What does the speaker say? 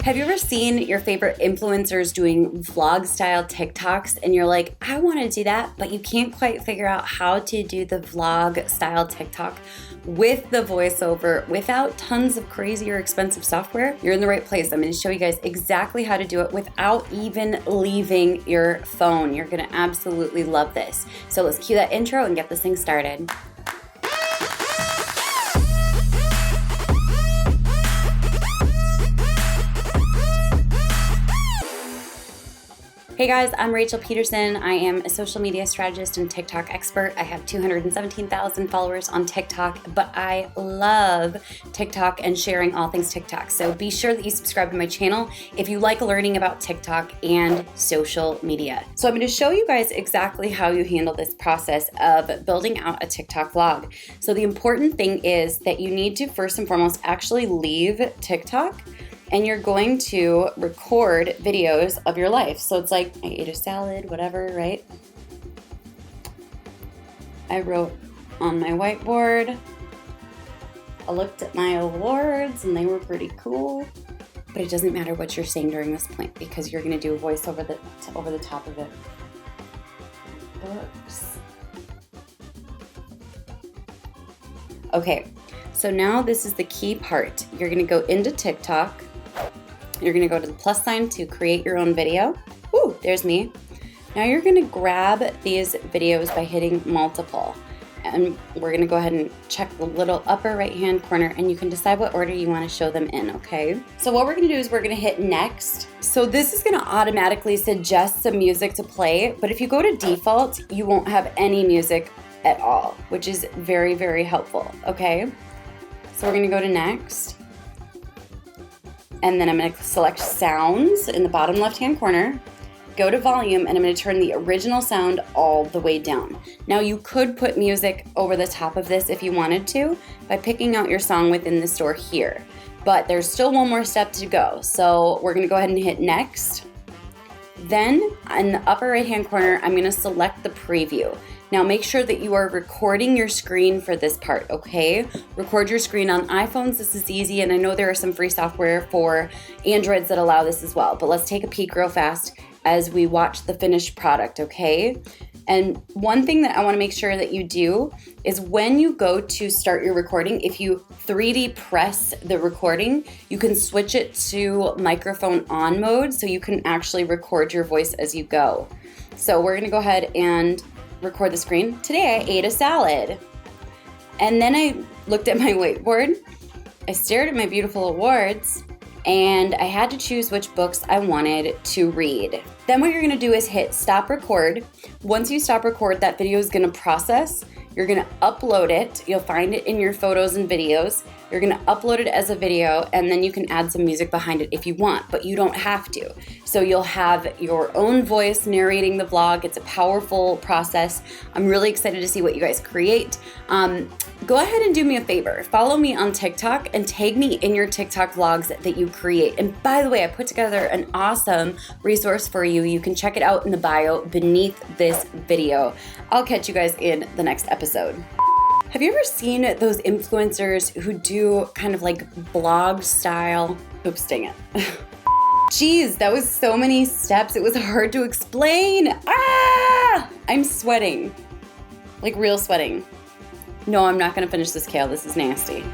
Have you ever seen your favorite influencers doing vlog style TikToks and you're like, I want to do that, but you can't quite figure out how to do the vlog style TikTok with the voiceover without tons of crazy or expensive software? You're in the right place. I'm going to show you guys exactly how to do it without even leaving your phone. You're going to absolutely love this. So let's cue that intro and get this thing started. Hey guys, I'm Rachel Pedersen. I am a social media strategist and TikTok expert. I have 217,000 followers on TikTok, but I love TikTok and sharing all things TikTok. So be sure that you subscribe to my channel if you like learning about TikTok and social media. So I'm going to show you guys exactly how you handle this process of building out a TikTok vlog. So the important thing is that you need to first and foremost actually leave TikTok, and you're going to record videos of your life. So it's like, I ate a salad, whatever, right? I wrote on my whiteboard. I looked at my awards and they were pretty cool. But it doesn't matter what you're saying during this point because you're gonna do a voice over the top of it. Books. Okay, so now this is the key part. You're gonna go into TikTok. You're gonna go to the plus sign to create your own video. Ooh, there's me. Now you're gonna grab these videos by hitting multiple. And we're gonna go ahead and check the little upper right-hand corner and you can decide what order you wanna show them in, okay? So what we're gonna do is we're gonna hit next. So this is gonna automatically suggest some music to play, but if you go to default, you won't have any music at all, which is very, very helpful, okay? So we're gonna go to next. And then I'm going to select sounds in the bottom left-hand corner, go to volume, and I'm going to turn the original sound all the way down. Now you could put music over the top of this if you wanted to by picking out your song within the store here. But there's still one more step to go. So we're going to go ahead and hit next. Then in the upper right-hand corner, I'm going to select the preview. Now make sure that you are recording your screen for this part, okay? Record your screen on iPhones, this is easy, and I know there are some free software for Androids that allow this as well, but let's take a peek real fast as we watch the finished product, okay? And one thing that I wanna make sure that you do is when you go to start your recording, if you 3D press the recording, you can switch it to microphone on mode so you can actually record your voice as you go. So we're gonna go ahead and record the screen. Today I ate a salad. And then I looked at my whiteboard, I stared at my beautiful awards, and I had to choose which books I wanted to read. Then what you're gonna do is hit stop record. Once you stop record, that video is gonna process. You're gonna upload it. You'll find it in your photos and videos. You're gonna upload it as a video and then you can add some music behind it if you want, but you don't have to. So you'll have your own voice narrating the vlog. It's a powerful process. I'm really excited to see what you guys create. Go ahead and do me a favor. Follow me on TikTok and tag me in your TikTok vlogs that you create. And by the way, I put together an awesome resource for you. You can check it out in the bio beneath this video. I'll catch you guys in the next episode. Have you ever seen those influencers who do kind of like blog style? Oops, dang it. Jeez, that was so many steps. It was hard to explain. Ah! I'm sweating. Like real sweating. No, I'm not gonna finish this kale. This is nasty.